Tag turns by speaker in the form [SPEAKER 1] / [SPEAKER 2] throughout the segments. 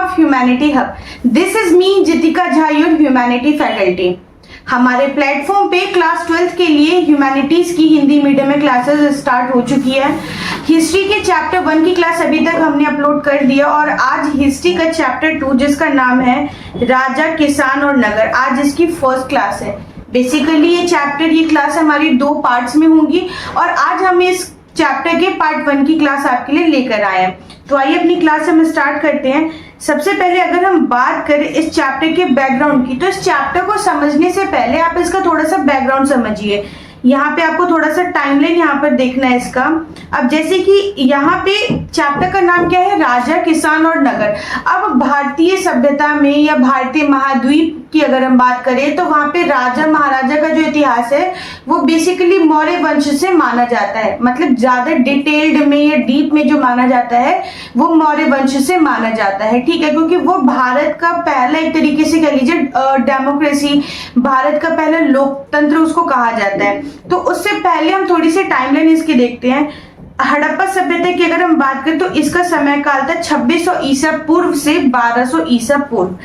[SPEAKER 1] of Humanity Hub. This is me, Jitika Jha, your Humanity faculty. हमारे platform पे class 12th के लिए humanities की हिंदी मीडियम में क्लासेस स्टार्ट हो चुकी है। हिस्ट्री के चैप्टर 1 की क्लास अभी तक हमने अपलोड कर दिया और आज हिस्ट्री का चैप्टर 2 जिसका नाम है राजा, किसान और नगर, आज इसकी फर्स्ट क्लास है। बेसिकली ये क्लास हमारी 2 पार्ट्स में होंगी और आज हम इस चैप्टर के पार्ट 1 की क्लास आपके लिए लेकर आए हैं। तो आइए अपनी क्लास हम स्टार्ट करते हैं। सबसे पहले अगर हम बात करें इस चैप्टर के बैकग्राउंड की, तो इस चैप्टर को समझने से पहले आप इसका थोड़ा सा बैकग्राउंड समझिए। यहाँ पे आपको थोड़ा सा टाइमलाइन यहाँ पर देखना है इसका। अब जैसे कि यहाँ पे चैप्टर का नाम क्या है, राजा, किसान और नगर। अब भारतीय सभ्यता में या भारतीय महाद्वीप की अगर हम बात करें तो वहां पे राजा महाराजा का जो इतिहास है वो बेसिकली मौर्य वंश से माना जाता है। मतलब ज्यादा डिटेल्ड में या डीप में जो माना जाता है वो मौर्य वंश से माना जाता है, ठीक है, क्योंकि वो भारत का पहला, एक तरीके से कह लीजिए डेमोक्रेसी, भारत का पहला लोकतंत्र उसको कहा जाता है। तो उससे पहले हम थोड़ी सी टाइमलाइन इसकी देखते हैं। हड़प्पा सभ्यता की अगर हम बात करें तो इसका समय काल था 2600 ईसा पूर्व से 1200 ईसा पूर्व।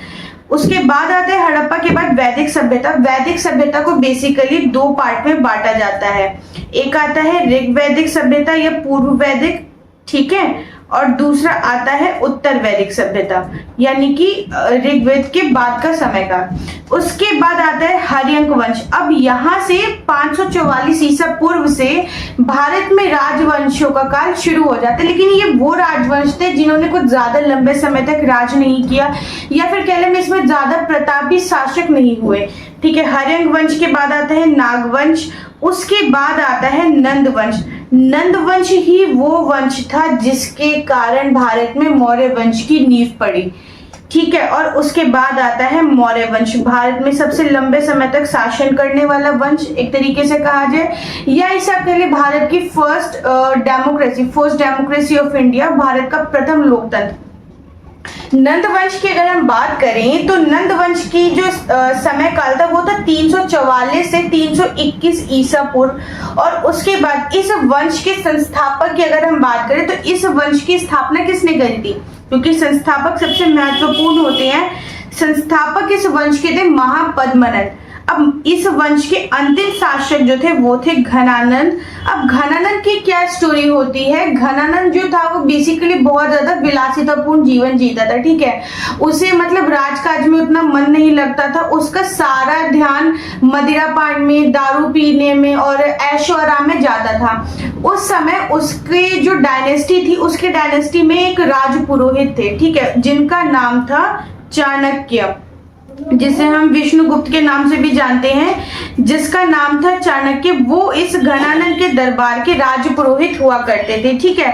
[SPEAKER 1] उसके बाद आता है हड़प्पा के बाद वैदिक सभ्यता। वैदिक सभ्यता को बेसिकली 2 पार्ट में बांटा जाता है। एक आता है ऋग्वैदिक सभ्यता या पूर्व वैदिक, ठीक है, और दूसरा आता है उत्तर वैदिक सभ्यता यानी कि ऋग्वेद के बाद का समय का। उसके बाद आता है हर्यंक वंश। अब यहाँ से 544 ईसा पूर्व से भारत में राजवंशों का काल शुरू हो जाता है, लेकिन ये वो राजवंश थे जिन्होंने कुछ ज्यादा लंबे समय तक राज नहीं किया या फिर कह लें इसमें ज्यादा प्रतापी शासक नहीं हुए, ठीक है। हर्यंक वंश के बाद आता है नागवंश, उसके बाद आता है नंद वंश। नंद वंश ही वो वंश था जिसके कारण भारत में मौर्य वंश की नींव पड़ी, ठीक है। और उसके बाद आता है मौर्य वंश, भारत में सबसे लंबे समय तक शासन करने वाला वंश एक तरीके से कहा जाए, या इसे आप कह लें भारत की first democracy of India, Bharat का प्रथम लोकतंत्र। नंद वंश की अगर हम बात करें तो नंद वंश की जो समय काल था वो था 344 से 321 ईसा पूर्व। और उसके बाद इस वंश के संस्थापक की अगर हम बात करें तो इस वंश की स्थापना किसने करी थी, क्योंकि संस्थापक सबसे महत्वपूर्ण होते हैं। संस्थापक इस वंश के थे महापद्मनंद। अब इस वंश के अंतिम शासक जो थे वो थे घनानंद। अब घनानंद की क्या स्टोरी होती है, घनानंद जो था वो बेसिकली बहुत ज्यादा विलासितापूर्ण जीवन जीता था, ठीक है। उसे मतलब राजकाज में उतना मन नहीं लगता था, उसका सारा ध्यान मदिरापान में, दारू पीने में और ऐशो आराम में जाता था। उस समय उसके जो डायनेस्टी थी, उसके डायनेस्टी में एक राजपुरोहित थे, ठीक है, जिनका नाम था चाणक्य, जिसे हम विष्णुगुप्त के नाम से भी जानते हैं, जिसका नाम था चाणक्य। वो इस घनानंद के दरबार के राजपुरोहित हुआ करते थे, ठीक है।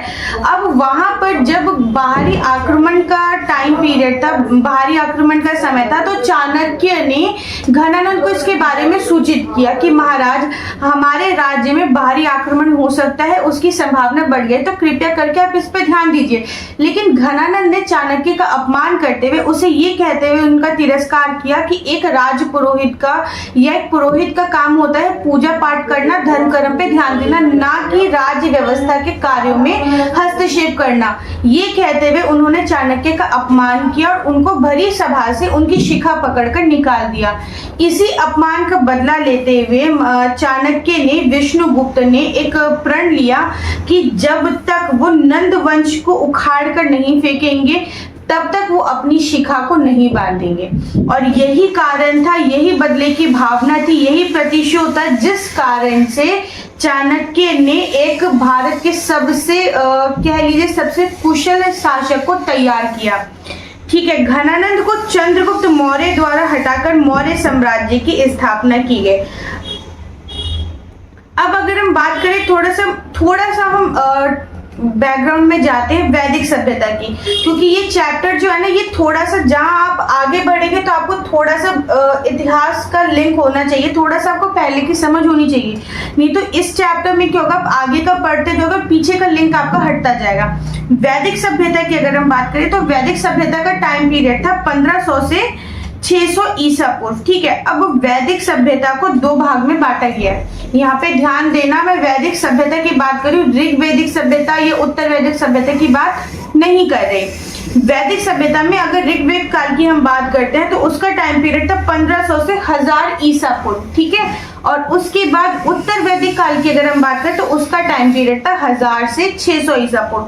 [SPEAKER 1] अब वहां पर जब बाहरी आक्रमण का टाइम पीरियड था, बाहरी आक्रमण का समय था, तो चाणक्य ने घनानंद को इसके बारे में सूचित किया कि महाराज, हमारे राज्य में बाहरी आक्रमण हो सकता है, उसकी संभावना बढ़ गई, तो कृपया करके आप इस पर ध्यान दीजिए। लेकिन घनानंद ने चाणक्य का अपमान करते हुए, उसे ये कहते हुए उनका तिरस्कार किया कि एक राजपुरोहित का या एक पुरोहित का काम होता है पूजा पाठ करना, धर्म कर्म पे ध्यान देना, ना कि राज्य व्यवस्था के कार्यों में हस्तक्षेप करना। ये कहते हुए उन्होंने चाणक्य का अपमान किया और उनको भरी सभा से उनकी शिखा पकड़कर निकाल दिया। इसी अपमान का बदला लेते हुए चाणक्य ने, विष्णुगुप्त ने एक प्रण लिया कि जब तक वो नंद वंश को उखाड़ कर नहीं फेंकेंगे तब तक वो अपनी शिखा को नहीं बांधेंगे। और यही कारण था, यही बदले की भावना थी, यही प्रतिशोध था जिस कारण से चाणक्य ने एक भारत के सबसे कह लीजिए सबसे कुशल शासक को तैयार किया, ठीक है। घनानंद को चंद्रगुप्त मौर्य द्वारा हटाकर मौर्य साम्राज्य की स्थापना की गई। अब अगर हम बात करें थोड़ा सा हम बैकग्राउंड में जाते हैं वैदिक सभ्यता की, क्योंकि ये चैप्टर जो है ना, ये थोड़ा सा, जहां आप आगे बढ़ेंगे तो आपको थोड़ा सा इतिहास का लिंक होना चाहिए, थोड़ा सा आपको पहले की समझ होनी चाहिए, नहीं तो इस चैप्टर में क्या होगा, आप आगे का पढ़ते जाओगे, पीछे का लिंक आपका हटता जाएगा। वैदिक सभ्यता की अगर हम बात करें तो वैदिक सभ्यता का टाइम पीरियड था 1500 से 600 ईसा पूर्व, ठीक है। अब वैदिक सभ्यता को 2 भाग में बांटा गया है। यहाँ पे ध्यान देना, मैं वैदिक सभ्यता की बात करूं, ऋग्वैदिक सभ्यता या उत्तर वैदिक सभ्यता की बात नहीं कर रही। वैदिक सभ्यता में अगर ऋग्वेद काल की हम बात करते हैं तो उसका टाइम पीरियड था 1500 से 1000 ईसा पूर्व, ठीक है। और उसके बाद उत्तर वैदिक काल की अगर हम बात करें तो उसका टाइम पीरियड था 1000 से 600 ईसा पूर्व।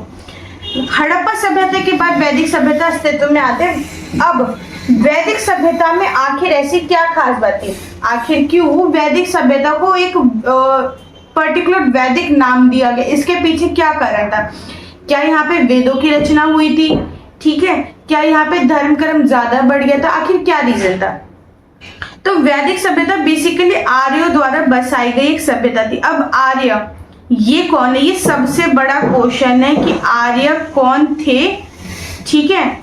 [SPEAKER 1] हड़प्पा सभ्यता के बाद वैदिक सभ्यता अस्तित्व में आते हैं। अब वैदिक सभ्यता में आखिर ऐसी क्या खास बात थी, आखिर क्यों वैदिक सभ्यता को एक पर्टिकुलर वैदिक नाम दिया गया, इसके पीछे क्या कारण था? क्या यहाँ पे वेदों की रचना हुई थी, ठीक है, क्या यहाँ पे धर्म कर्म ज्यादा बढ़ गया था, आखिर क्या रीजन था? तो वैदिक सभ्यता बेसिकली आर्यों द्वारा बसाई गई एक सभ्यता थी। अब आर्य ये कौन है, ये सबसे बड़ा क्वेश्चन है कि आर्य कौन थे, ठीक है।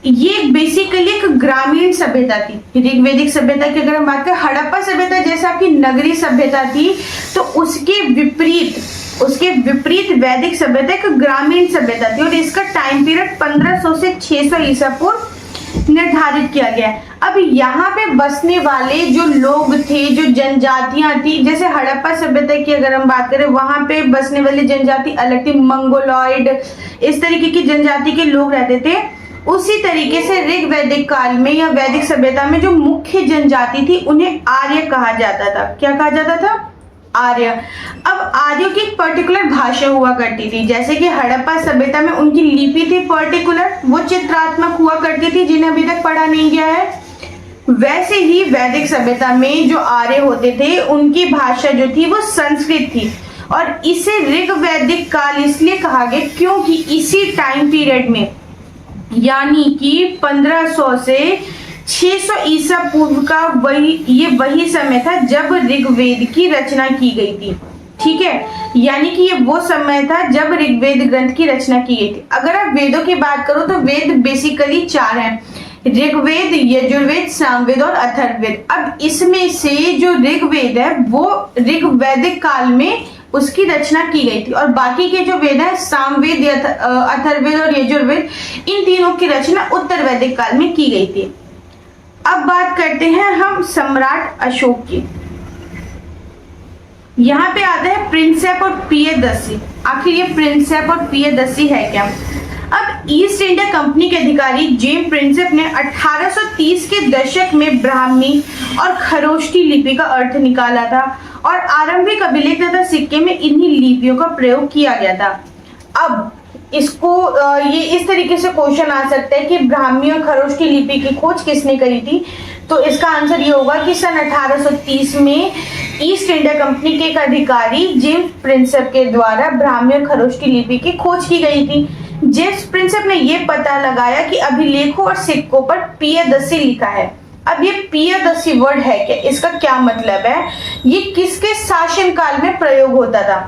[SPEAKER 1] ये बेसिकली एक ग्रामीण सभ्यता थी। ऋग्वैदिक सभ्यता की अगर हम बात करें, हड़प्पा सभ्यता जैसा आपकी नगरीय सभ्यता थी, तो उसके विपरीत वैदिक सभ्यता एक ग्रामीण सभ्यता थी और इसका टाइम पीरियड 1500 से 600 ईसा पूर्व निर्धारित किया गया है। अब यहाँ पे बसने वाले जो लोग थे, जो जनजातियां थी, जैसे हड़प्पा सभ्यता की अगर हम बात करें, वहां पे बसने वाली जनजाति अलग थी, मंगोलॉइड, इस तरीके की जनजाति के लोग रहते थे। उसी तरीके से ऋग्वैदिक काल में या वैदिक सभ्यता में जो मुख्य जनजाति थी उन्हें आर्य कहा जाता था। क्या कहा जाता था? आर्य। अब आर्यों की एक पर्टिकुलर भाषा हुआ करती थी, जैसे कि हड़प्पा सभ्यता में उनकी लिपि थी पर्टिकुलर, वो चित्रात्मक हुआ करती थी, जिन्हें अभी तक पढ़ा नहीं गया है। वैसे ही वैदिक सभ्यता में जो आर्य होते थे उनकी भाषा जो थी वो संस्कृत थी और इसे ऋग्वैदिक काल इसलिए कहा गया क्योंकि इसी टाइम पीरियड में, यानी कि 1500 से 600 ईसा पूर्व का वही समय था जब ऋग्वेद की रचना की गई थी, ठीक है। यानी कि ये वो समय था जब ऋग्वेद ग्रंथ की रचना की गई थी। अगर आप वेदों की बात करो तो वेद बेसिकली 4 हैं, ऋग्वेद, यजुर्वेद, सामवेद और अथर्ववेद। अब इसमें से जो ऋग्वेद है वो ऋग्वैदिक काल में उसकी रचना की गई थी और बाकी के जो वेद है, सामवेद, अथर्ववेद और यजुर्वेद, इन तीनों की रचना उत्तर वैदिक काल में की गई थी। अब बात करते हैं हम सम्राट अशोक की। यहाँ पे आता है प्रिंसेप और प्रियदर्शी। आखिर ये प्रिंसेप और प्रियदर्शी है क्या? अब ईस्ट इंडिया कंपनी के अधिकारी जेम्स प्रिंसेप ने 1830 के दशक में ब्राह्मी और खरोष्टी लिपि का अर्थ निकाला था और आरंभिक अभिलेख तथा सिक्के में इन्हीं लिपियों का प्रयोग किया गया था। अब इसको ये इस तरीके से क्वेश्चन आ सकता है कि ब्राह्मी और खरोष्टी लिपि की खोज किसने करी थी? तो इसका आंसर ये होगा कि सन 1830 में ईस्ट इंडिया कंपनी के एक अधिकारी जेम्स प्रिंसेप के द्वारा ब्राह्मी और खरोष्टी लिपि की खोज की गई थी। जेम्स प्रिंसेप ने यह पता लगाया कि अभिलेखों और सिक्कों पर प्रियदर्शी लिखा है। अब ये प्रियदर्शी वर्ड है क्या, इसका क्या मतलब है, ये किसके शासन काल में प्रयोग होता था?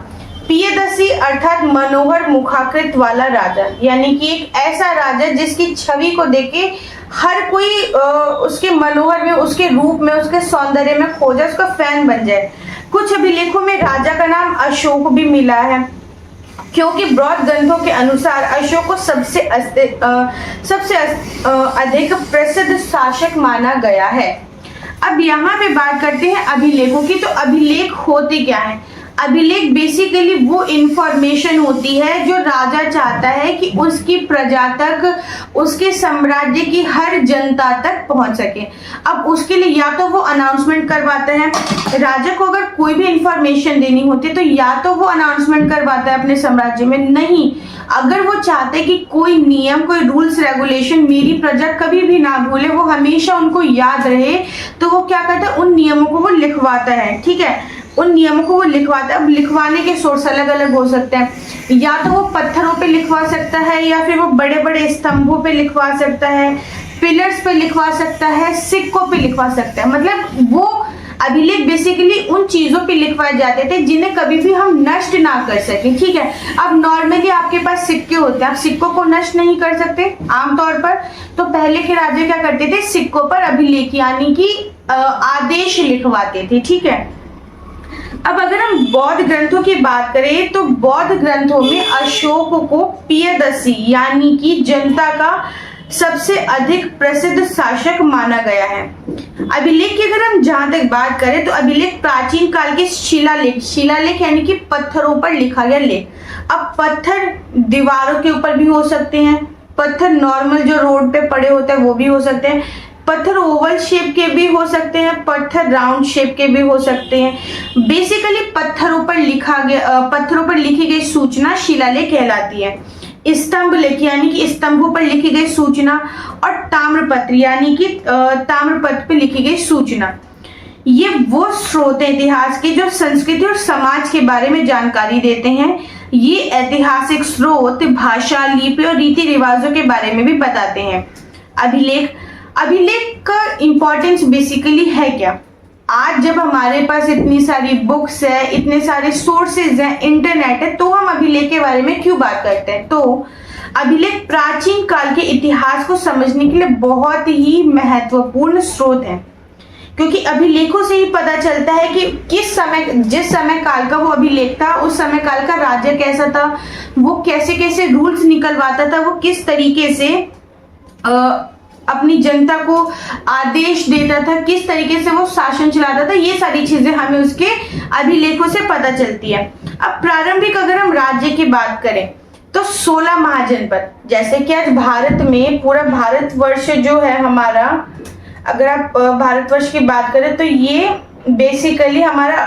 [SPEAKER 1] प्रियदर्शी अर्थात मनोहर मुखाकृत वाला राजा, यानी कि एक ऐसा राजा जिसकी छवि को देखे हर कोई उसके मनोहर में, उसके रूप में, उसके सौंदर्य में खो जाए, उसका फैन बन जाए। कुछ अभिलेखों में राजा का नाम अशोक भी मिला है क्योंकि बौद्ध ग्रंथों के अनुसार अशोक को सबसे अधिक प्रसिद्ध शासक माना गया है। अब यहाँ पे बात करते हैं अभिलेखों की। तो अभिलेख होते क्या है? अभिलेख बेसिकली वो इंफॉर्मेशन होती है जो राजा चाहता है कि उसकी प्रजा तक, उसके साम्राज्य की हर जनता तक पहुंच सके। अब उसके लिए या तो वो अनाउंसमेंट करवाता है, राजा को अगर कोई भी इंफॉर्मेशन देनी होती है तो या तो वो अनाउंसमेंट करवाता है अपने साम्राज्य में, नहीं अगर वो चाहते कि कोई नियम, कोई रूल्स रेगुलेशन मेरी प्रजा कभी भी ना भूले, वो हमेशा उनको याद रहे, तो वो क्या करता है, उन नियमों को वो लिखवाता है, ठीक है, उन नियमों को वो लिखवाता है। अब लिखवाने के सोर्स अलग अलग हो सकते हैं, या तो वो पत्थरों पे लिखवा सकता है, या फिर वो बड़े बड़े स्तंभों पे लिखवा सकता है, पिलर्स पे लिखवा सकता है, सिक्कों पे लिखवा सकता है। मतलब वो अभिलेख बेसिकली उन चीजों पे लिखवाए जाते थे जिन्हें कभी भी हम नष्ट ना कर सके, ठीक है। अब नॉर्मली आपके पास सिक्के होते हैं, आप सिक्कों को नष्ट नहीं कर सकते आमतौर पर, तो पहले के राजा क्या करते थे, सिक्कों पर अभिलेख यानी कि आदेश लिखवाते थे, ठीक है। अब अगर हम बौद्ध ग्रंथों की बात करें तो बौद्ध ग्रंथों में अशोक को प्रियदर्शी यानी कि जनता का सबसे अधिक प्रसिद्ध शासक माना गया है। अभिलेख की अगर हम जहां तक बात करें तो अभिलेख प्राचीन काल के शिलालेख यानी कि पत्थरों पर लिखा गया लेख। अब पत्थर दीवारों के ऊपर भी हो सकते हैं, पत्थर नॉर्मल जो रोड पे पड़े होते हैं वो भी हो सकते हैं, पत्थर ओवल शेप के भी हो सकते हैं, पत्थर राउंड शेप के भी हो सकते हैं। बेसिकली पत्थरों पर लिखी गई सूचना शिलालेख कहलाती है। स्तंभ लेख यानी कि स्तंभों पर लिखी गई सूचना, और ताम्रपत्र यानी कि ताम्रपत्र पर लिखी गई सूचना। ये वो स्रोत है इतिहास के जो संस्कृति और समाज के बारे में जानकारी देते हैं। ये ऐतिहासिक स्रोत भाषा, लिपि और रीति रिवाजों के बारे में भी बताते हैं। अभिलेख का इंपॉर्टेंस बेसिकली है क्या? आज जब हमारे पास इतनी सारी बुक्स है, इतने सारे सोर्सेज हैं, इंटरनेट है, तो हम अभिलेख के बारे में क्यों बात करते हैं? तो अभिलेख प्राचीन काल के इतिहास को समझने के लिए बहुत ही महत्वपूर्ण स्रोत है, क्योंकि अभिलेखों से ही पता चलता है कि जिस समय काल का वो अभिलेख था, उस समय काल का राज्य कैसा था, वो कैसे कैसे रूल्स निकलवाता था, वो किस तरीके से अपनी जनता को आदेश देता था, किस तरीके से वो शासन चलाता था। ये सारी चीजें हमें उसके अभिलेखों से पता चलती है। अब प्रारंभिक अगर हम राज्य की बात करें तो 16 महाजनपद, जैसे कि आज भारत में पूरा भारतवर्ष जो है हमारा, अगर आप भारतवर्ष की बात करें तो ये बेसिकली हमारा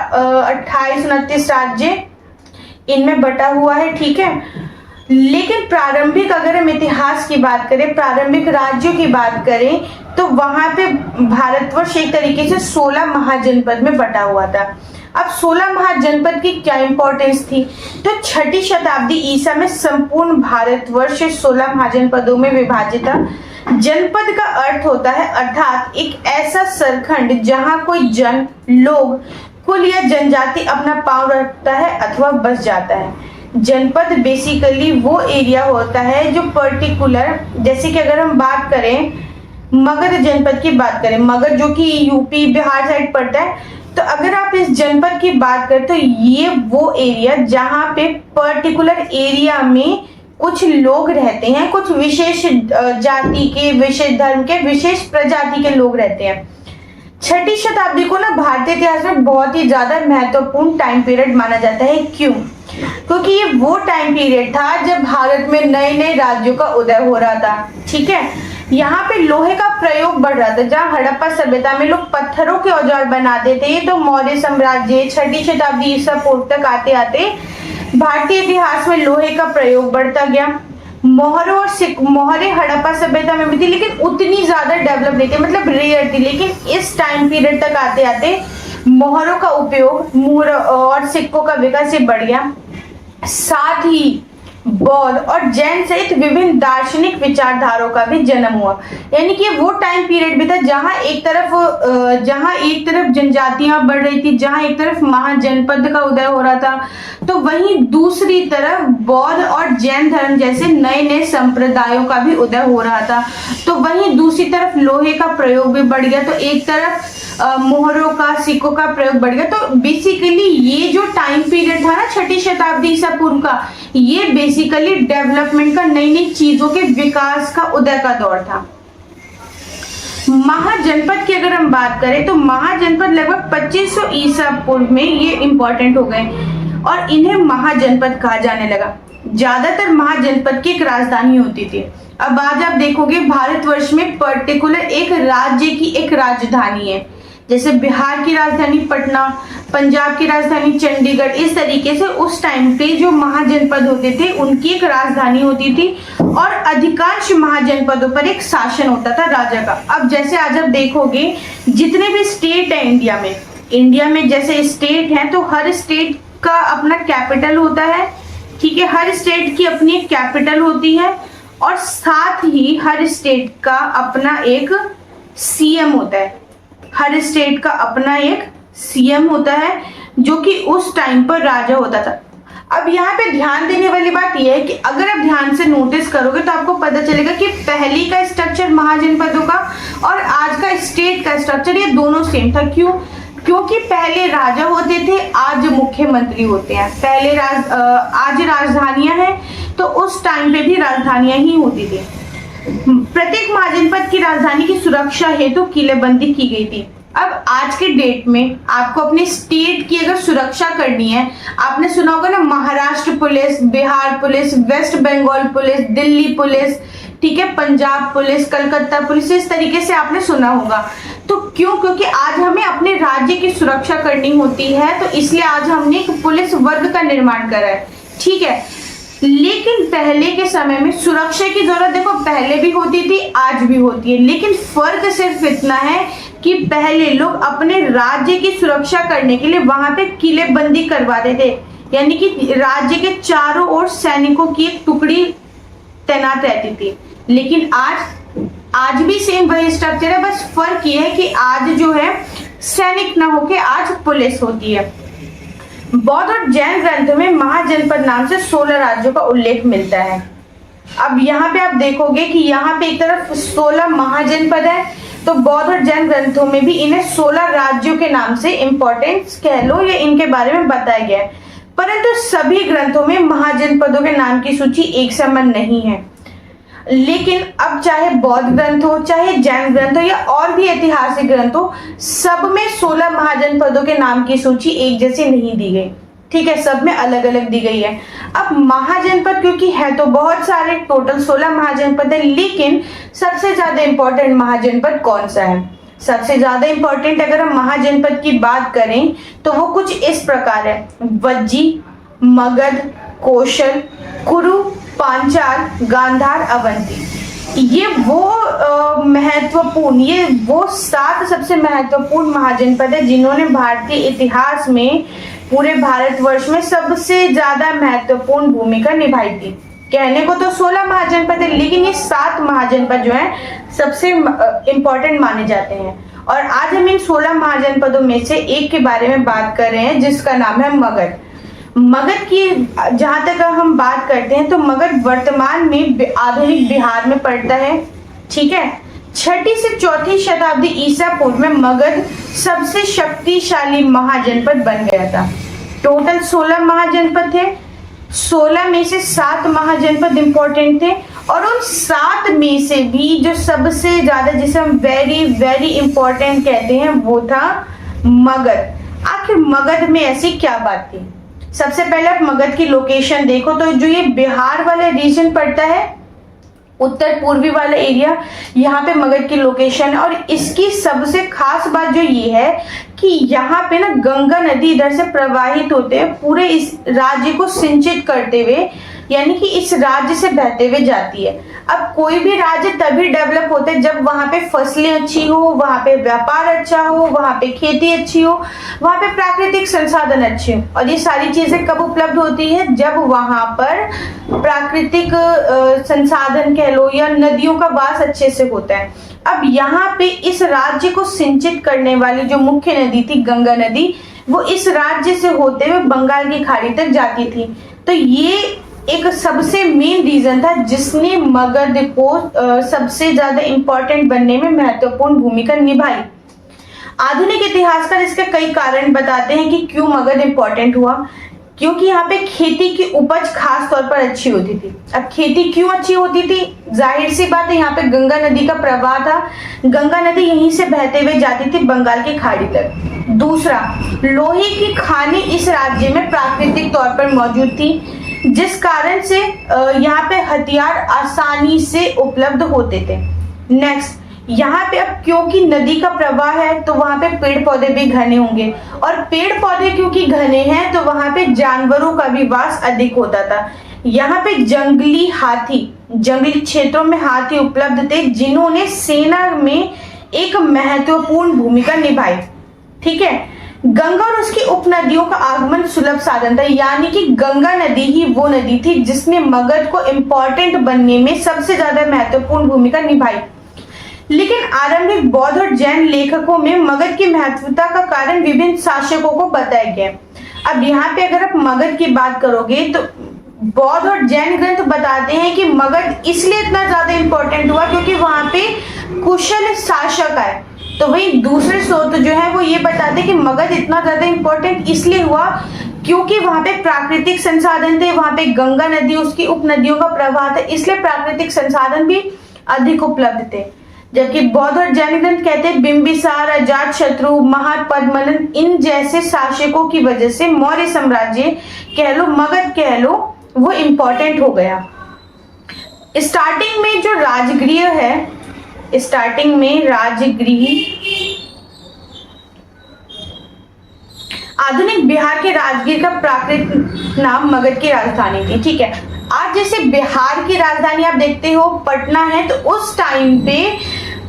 [SPEAKER 1] 28-29 राज्य इनमें बटा हुआ है, ठीक है। लेकिन प्रारंभिक अगर हम इतिहास की बात करें, प्रारंभिक राज्यों की बात करें, तो वहां पे भारतवर्ष एक तरीके से 16 महाजनपद में बटा हुआ था। अब 16 महाजनपद की क्या इंपॉर्टेंस थी? तो 6ठी शताब्दी ईसा में संपूर्ण भारतवर्ष 16 महाजनपदों में विभाजित था। जनपद का अर्थ होता है अर्थात एक ऐसा सरखंड जहां कोई जन, लोग, कुल या जनजाति अपना पांव रखता है अथवा बस जाता है। जनपद बेसिकली वो एरिया होता है जो पर्टिकुलर, जैसे कि अगर हम बात करें मगध जनपद की बात करें, मगध जो कि यूपी बिहार साइड पड़ता है, तो अगर आप इस जनपद की बात करें तो ये वो एरिया जहां पे पर्टिकुलर एरिया में कुछ लोग रहते हैं, कुछ विशेष जाति के, विशेष धर्म के, विशेष प्रजाति के लोग रहते हैं। 6ठी शताब्दी को ना भारतीय इतिहास में बहुत ही ज्यादा महत्वपूर्ण टाइम पीरियड माना जाता है। क्यों? क्योंकि ये वो टाइम पीरियड था जब भारत में नए नए राज्यों का उदय हो रहा था, ठीक है। यहाँ पे लोहे का प्रयोग बढ़ रहा था। जहाँ हड़प्पा सभ्यता में लोग पत्थरों के औजार बनाते थे, तो मौर्य साम्राज्य 6ठी शताब्दी ईसा पूर्व तक आते आते भारतीय इतिहास में लोहे का प्रयोग बढ़ता गया। मोहरे हड़प्पा सभ्यता में भी थी, लेकिन उतनी ज्यादा डेवलप नहीं थी, मतलब रेयर थी। लेकिन इस टाइम पीरियड तक आते आते मोहरों का उपयोग, मुहर और सिक्कों का विकास बढ़ गया। साथ ही बौद्ध और जैन सहित विभिन्न दार्शनिक विचारधाराओं का भी जन्म हुआ। यानी कि वो टाइम पीरियड भी था जहां एक तरफ जनजातियां बढ़ रही थी, जहां एक तरफ महाजनपद का उदय हो रहा था, तो वहीं दूसरी तरफ बौद्ध और जैन धर्म जैसे नए नए संप्रदायों का भी उदय हो रहा था। तो वहीं दूसरी तरफ लोहे का प्रयोग भी बढ़ गया, तो एक तरफ मोहरों का, सिक्कों का प्रयोग बढ़ गया। तो बेसिकली ये जो टाइम पीरियड था ना 6ठी शताब्दी ईसा पूर्व का, ये बेसिकली डेवलपमेंट का, नई नई चीजों के विकास का, उदय का दौर था। महाजनपद की अगर हम बात करें तो महाजनपद लगभग 2500 ईसा पूर्व में ये इंपॉर्टेंट हो गए और इन्हें महाजनपद कहा जाने लगा। ज्यादातर महाजनपद की एक राजधानी होती थी। अब आज आप देखोगे भारतवर्ष में पर्टिकुलर एक राज्य की एक राजधानी है, जैसे बिहार की राजधानी पटना, पंजाब की राजधानी चंडीगढ़। इस तरीके से उस टाइम पे जो महाजनपद होते थे उनकी एक राजधानी होती थी और अधिकांश महाजनपदों पर एक शासन होता था राजा का। अब जैसे आज आप देखोगे जितने भी स्टेट है इंडिया में जैसे स्टेट है, तो हर स्टेट का अपना कैपिटल होता है, ठीक है। हर स्टेट की अपनी एक कैपिटल होती है और साथ ही हर स्टेट का अपना एक सीएम होता है। हर स्टेट का अपना एक सीएम होता है जो कि उस टाइम पर राजा होता था। अब यहाँ पे ध्यान देने वाली बात यह है कि अगर आप ध्यान से नोटिस करोगे तो आपको पता चलेगा कि पहली का स्ट्रक्चर महाजनपदों का और आज का स्टेट का स्ट्रक्चर ये दोनों सेम था। क्यों? क्योंकि पहले राजा होते थे, आज मुख्यमंत्री होते हैं। पहले आज राजधानियां हैं, तो उस टाइम पे भी राजधानियां ही होती थी। प्रत्येक महाजनपद की राजधानी की सुरक्षा हेतु किलेबंदी की गई थी। अब आज के डेट में आपको अपने स्टेट की अगर सुरक्षा करनी है, आपने सुना होगा ना, Maharashtra police, Bihar police, west Bengal police, Delhi police, ठीक है, पंजाब पुलिस, कलकत्ता पुलिस, इस तरीके से आपने सुना होगा। तो क्यों? क्योंकि आज हमें अपने राज्य की सुरक्षा करनी होती है, तो इसलिए आज हमने एक पुलिस वर्ग का निर्माण करा है, ठीक है। लेकिन पहले के समय में सुरक्षा की जरूरत देखो पहले भी होती थी, आज भी होती है, लेकिन फर्क सिर्फ इतना है कि पहले लोग अपने राज्य की सुरक्षा करने के लिए वहां पे किलेबंदी करवाते थे, यानी कि राज्य के चारों ओर सैनिकों की एक टुकड़ी तैनात रहती थी। लेकिन आज भी सेम वही स्ट्रक्चर है, बस फर्क ये है कि आज जो है सैनिक ना होके आज पुलिस होती है। बौद्ध और जैन ग्रंथों में महाजनपद नाम से 16 राज्यों का उल्लेख मिलता है। अब यहाँ पे आप देखोगे कि यहाँ पे एक तरफ 16 महाजनपद है, तो बौद्ध और जैन ग्रंथों में भी इन्हें 16 राज्यों के नाम से इंपॉर्टेंस कह लो या इनके बारे में बताया गया है। परंतु सभी ग्रंथों में महाजनपदों के नाम की सूची एक समान नहीं है। लेकिन अब चाहे बौद्ध ग्रंथ हो, चाहे जैन ग्रंथ हो या और भी ऐतिहासिक ग्रंथ हो, सब में 16 महाजनपदों के नाम की सूची एक जैसी नहीं दी गई, ठीक है, सब में अलग अलग दी गई है। अब महाजनपद क्योंकि है तो बहुत सारे, टोटल 16 महाजनपद है, लेकिन सबसे ज्यादा इंपॉर्टेंट महाजनपद कौन सा है? सबसे ज्यादा इंपॉर्टेंट अगर हम महाजनपद की बात करें तो वो कुछ इस प्रकार है: वज्जी, मगध, कौशल, कुरु, पांचाल, गांधार, अवंती। ये वो 7 सबसे महत्वपूर्ण महाजनपद है जिन्होंने भारतीय इतिहास में पूरे भारतवर्ष में सबसे ज्यादा महत्वपूर्ण भूमिका निभाई थी। कहने को तो 16 महाजनपद है, लेकिन ये 7 महाजनपद जो है सबसे इंपॉर्टेंट माने जाते हैं। और आज हम इन 16 महाजनपदों में से एक के बारे में बात कर रहे हैं जिसका नाम है मगध। मगध की जहां तक हम बात करते हैं तो मगध वर्तमान में आधुनिक बिहार में पड़ता है, ठीक है। 6ठी से 4ठी शताब्दी ईसा पूर्व में मगध सबसे शक्तिशाली महाजनपद बन गया था। टोटल 16 महाजनपद थे, 16 में से 7 महाजनपद इंपॉर्टेंट थे, और उन 7 में से भी जो सबसे ज्यादा जिसे हम वेरी वेरी इंपॉर्टेंट कहते हैं वो था मगध। आखिर मगध में ऐसी क्या बात थी? सबसे पहले आप मगध की लोकेशन देखो तो जो ये बिहार वाला रीजन पड़ता है, उत्तर पूर्वी वाला एरिया, यहाँ पे मगध की लोकेशन है। और इसकी सबसे खास बात जो ये है कि यहाँ पे ना गंगा नदी इधर से प्रवाहित होते हुए पूरे इस राज्य को सिंचित करते हुए, यानी कि इस राज्य से बहते हुए जाती है। अब कोई भी राज्य तभी डेवलप होता है जब वहां पे फसलें अच्छी हो, वहां पे व्यापार अच्छा हो, वहां पे खेती अच्छी हो, वहां पे प्राकृतिक संसाधन अच्छे हो। और ये सारी चीजें कब उपलब्ध होती है? जब वहां पर प्राकृतिक संसाधन कह लो या नदियों का वास अच्छे से होता है। अब यहाँ पे इस राज्य को सिंचित करने वाली जो मुख्य नदी थी गंगा नदी, वो इस राज्य से होते हुए बंगाल की खाड़ी तक जाती थी। तो ये एक सबसे मेन रीजन था जिसने मगध को सबसे ज्यादा इंपॉर्टेंट बनने में महत्वपूर्ण भूमिका निभाई। आधुनिक इतिहासकार इसके कई कारण बताते हैं कि क्यों मगध इंपॉर्टेंट हुआ। क्योंकि यहाँ पे खेती की उपज खास तौर पर अच्छी होती थी। अब खेती क्यों अच्छी होती थी? जाहिर सी बात है, यहाँ पे गंगा नदी का प्रवाह था, गंगा नदी यहीं से बहते हुए जाती थी बंगाल की खाड़ी तक। दूसरा, लोहे की खानी इस राज्य में प्राकृतिक तौर पर मौजूद थी, जिस कारण से यहाँ पे हथियार आसानी से उपलब्ध होते थे। नेक्स्ट, यहाँ पे अब क्योंकि नदी का प्रवाह है तो वहां पे पेड़ पौधे भी घने होंगे, और पेड़ पौधे क्योंकि घने हैं तो वहां पे जानवरों का भी वास अधिक होता था। यहाँ पे जंगली हाथी, जंगली क्षेत्रों में हाथी उपलब्ध थे जिन्होंने सेना में एक महत्वपूर्ण भूमिका निभाई, ठीक है। गंगा और उसकी उपनदियों का आगमन सुलभ साधन था, यानी कि गंगा नदी ही वो नदी थी जिसने मगध को इंपॉर्टेंट बनने में सबसे ज्यादा महत्वपूर्ण भूमिका निभाई। लेकिन आरंभिक बौद्ध और जैन लेखकों में मगध की महत्वता का कारण विभिन्न शासकों को बताया गया। अब यहाँ पे अगर आप मगध की बात करोगे तो बौद्ध और जैन ग्रंथ बताते हैं कि मगध इसलिए इतना ज्यादा इंपॉर्टेंट हुआ क्योंकि वहां पे कुशल शासक आए। तो वही दूसरे स्रोत जो है वो ये बताते हैं कि मगध इतना ज्यादा इंपॉर्टेंट इसलिए हुआ क्योंकि वहां पे प्राकृतिक संसाधन थे, वहां पे गंगा नदी उसकी उपनदियों का प्रवाह था, इसलिए प्राकृतिक संसाधन भी अधिक उपलब्ध थे। जबकि बौद्ध और जैन ग्रंथ कहते हैं बिंबिसार, अजातशत्रु, महापद्मनन इन जैसे शासकों की वजह से मौर्य साम्राज्य कह लो, मगध कह लो, वो इंपॉर्टेंट हो गया। स्टार्टिंग में जो राजगृह है, स्टार्टिंग में राजगृह आधुनिक बिहार के राजगीर का प्राकृत नाम मगध की राजधानी थी। ठीक है, आज जैसे बिहार की राजधानी आप देखते हो पटना है, तो उस टाइम पे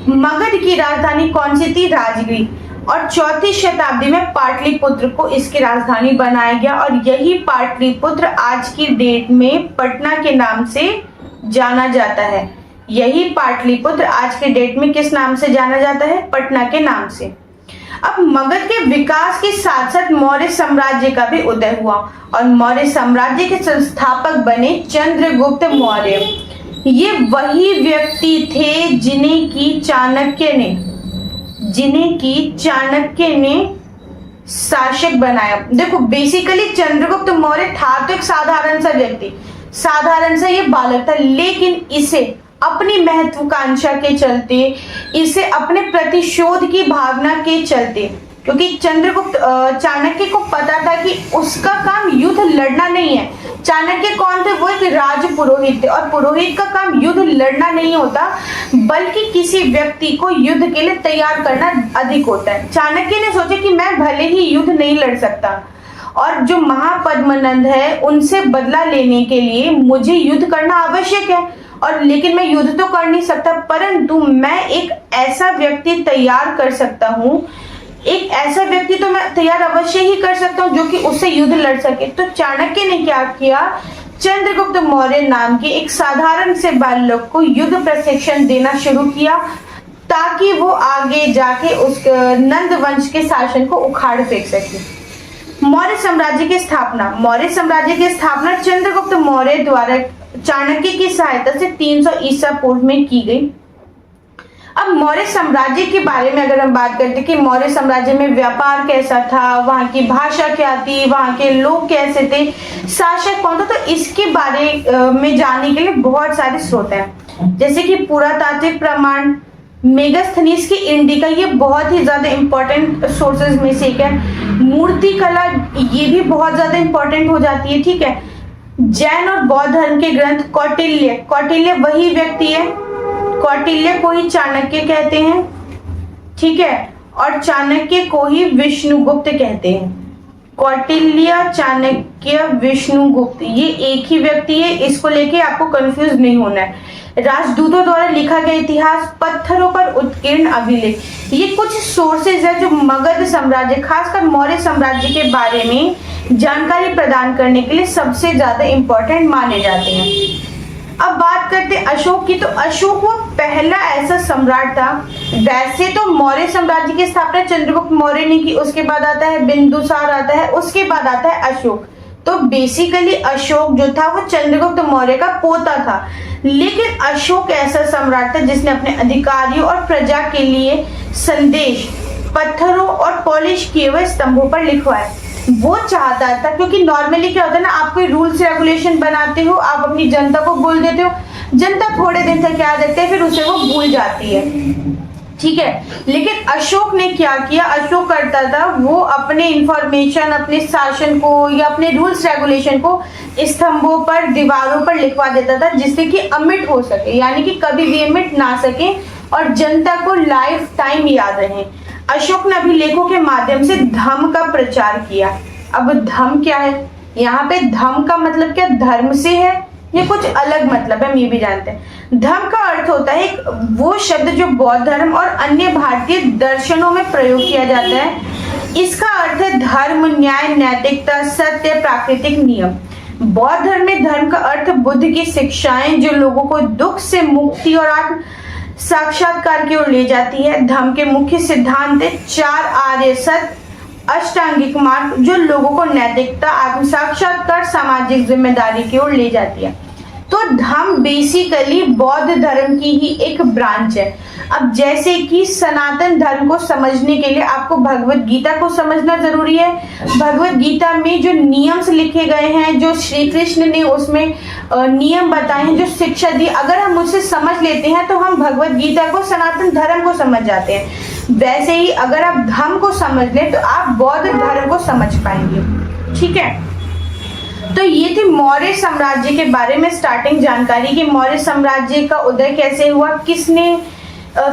[SPEAKER 1] मगध की राजधानी कौन सी थी? राजगीर। और 4वीं शताब्दी में पाटलिपुत्र को इसकी राजधानी बनाया गया और यही पाटलिपुत्र आज की डेट में पटना के नाम से जाना जाता है। यही पाटलिपुत्र आज के डेट में किस नाम से जाना जाता है? पटना के नाम से। अब मगध के विकास के साथ साथ मौर्य साम्राज्य का भी उदय हुआ और मौर्य साम्राज्य के संस्थापक बने चंद्रगुप्त मौर्य। ये वही व्यक्ति थे जिन्हें की चाणक्य ने शासक बनाया। देखो बेसिकली चंद्रगुप्त मौर्य था तो एक साधारण सा व्यक्ति, साधारण सा ये बालक था, लेकिन इसे अपनी महत्वाकांक्षा के चलते, इसे अपने प्रतिशोध की भावना के चलते, क्योंकि चाणक्य को पता था कि उसका काम युद्ध लड़ना नहीं है। चाणक्य कौन थे? वो एक राज पुरोहित थे और पुरोहित का काम युद्ध लड़ना नहीं होता, बल्कि किसी व्यक्ति को युद्ध के लिए तैयार करना अधिक होता है। चाणक्य ने सोचा कि मैं भले ही युद्ध नहीं लड़ सकता और जो महापद्मनंद है उनसे बदला लेने के लिए मुझे युद्ध करना आवश्यक है, और लेकिन मैं युद्ध तो कर नहीं सकता, परंतु मैं एक ऐसा व्यक्ति तैयार कर सकता हूँ, एक ऐसा व्यक्ति तो मैं तैयार अवश्य ही कर सकता हूँ जो कि उससे युद्ध लड़ सके। तो चाणक्य ने क्या किया? चंद्रगुप्त मौर्य नाम के एक साधारण से बालक को युद्ध प्रशिक्षण देना शुरू किया ताकि वो आगे जाके उस नंद वंश के शासन को उखाड़ फेंक सके। मौर्य साम्राज्य की स्थापना चंद्रगुप्त मौर्य द्वारा चाणक्य की सहायता से 300 ईसा पूर्व में की गई। अब मौर्य साम्राज्य के बारे में अगर हम बात करते हैं कि मौर्य साम्राज्य में व्यापार कैसा था, वहां की भाषा क्या थी, वहां के लोग कैसे थे, शासक कौन था, तो इसके बारे में जानने के लिए बहुत सारे स्रोत हैं, जैसे कि पुरातात्विक प्रमाण, मेगास्थनीज की इंडिका, ये बहुत ही ज्यादा इंपॉर्टेंट सोर्सेज में से एक है। मूर्ति कला, ये भी बहुत ज्यादा इंपॉर्टेंट हो जाती है। ठीक है, जैन और बौद्ध धर्म के ग्रंथ, कौटिल्य वही व्यक्ति है, कौटिल्य को ही चाणक्य कहते हैं। ठीक है, और चाणक्य को ही विष्णुगुप्त कहते हैं। कौटिल्य, चाणक्य, विष्णुगुप्त, ये एक ही व्यक्ति है, इसको लेके आपको कंफ्यूज नहीं होना है। राजदूतों द्वारा लिखा गया इतिहास, पत्थरों पर उत्कीर्ण अभिलेख, ये कुछ सोर्सेज है जो मगध साम्राज्य, खासकर मौर्य साम्राज्य के बारे में जानकारी प्रदान करने के लिए सबसे ज्यादा इंपॉर्टेंट माने जाते हैं। अब बात करते हैं अशोक की, तो अशोक वो पहला ऐसा सम्राट था। वैसे तो मौर्य साम्राज्य की स्थापना चंद्रगुप्त मौर्य ने की, उसके बाद आता है बिंदुसार आता है, उसके बाद आता है अशोक। तो बेसिकली अशोक जो था वो चंद्रगुप्त मौर्य का पोता था, लेकिन अशोक ऐसा सम्राट था जिसने अपने अधिकारियों और प्रजा के लिए संदेश पत्थरों और पॉलिश किए हुए स्तंभों पर लिखवाए। वो चाहता था, क्योंकि नॉर्मली क्या होता है ना, आप कोई रूल्स रेगुलेशन बनाते हो, आप अपनी जनता को बोल देते हो, जनता थोड़े दिन तक याद रखते हैं, फिर उसे वो भूल जाती है। ठीक है, लेकिन अशोक ने क्या किया? अशोक करता था वो अपने इंफॉर्मेशन, अपने शासन को या अपने रूल्स रेगुलेशन को स्तंभों पर, दीवारों पर लिखवा देता था, जिससे कि अमिट हो सके, यानी कि कभी भी अमिट ना सके और जनता को लाइफ टाइम याद रहे। अशोक ने अभिलेखों के माध्यम से धम्म का प्रचार किया। अब धम्म क्या है? यहाँ पे धम्म का मतलब क्या धर्म से है, ये कुछ अलग मतलब है, हम ये भी जानते हैं। धम्म का अर्थ होता है वो शब्द जो बौद्ध धर्म और अन्य भारतीय दर्शनों में प्रयोग किया जाता है। इसका अर्थ है धर्म, न्याय, नैतिकता, सत्य, प्राकृतिक नियम। बौद्ध धर्म में धर्म का अर्थ बुद्ध की शिक्षाएं जो लोगों को दुख से मुक्ति और आत्म साक्षात्कार की ओर ले जाती है। धम्म के मुख्य सिद्धांत 4 आर्य सत्य, अष्टांगिक मार्ग जो लोगों को नैतिकता, आत्म साक्षात्कार, सामाजिक जिम्मेदारी की ओर ले जाती है। तो धम्म बेसिकली बौद्ध धर्म की ही एक ब्रांच है। अब जैसे कि सनातन धर्म को समझने के लिए आपको भगवत गीता को समझना जरूरी है। भगवत गीता में जो नियम्स लिखे गए हैं, जो श्री कृष्ण ने उसमें नियम बताए हैं, जो शिक्षा दी, अगर हम उसे समझ लेते हैं तो हम भगवत गीता को, सनातन धर्म को समझ जाते हैं। वैसे ही अगर आप धम्म को समझ लें तो आप बौद्ध धर्म को समझ पाएंगे। ठीक है, तो ये थी मौर्य साम्राज्य के बारे में स्टार्टिंग जानकारी कि मौर्य साम्राज्य का उदय कैसे हुआ,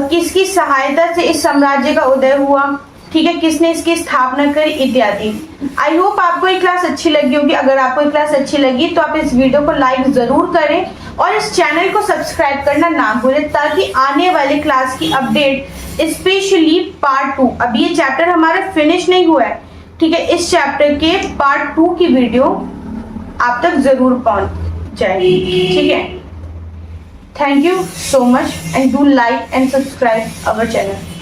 [SPEAKER 1] किसकी सहायता से इस साम्राज्य का उदय हुआ, ठीक है, किसने इसकी स्थापना करी इत्यादि। आई होप आपको ये क्लास अच्छी लगी होगी। अगर आपको ये क्लास अच्छी लगी तो आप इस वीडियो को लाइक जरूर करें और इस चैनल को सब्सक्राइब करना ना भूलें, ताकि आने वाले क्लास की अपडेट स्पेशली पार्ट 2, अब ये चैप्टर हमारा फिनिश नहीं हुआ है, ठीक है, इस चैप्टर के पार्ट 2 की वीडियो आप तक जरूर पहुंच जाएगी, ठीक है। Thank you so much and do like and subscribe our channel.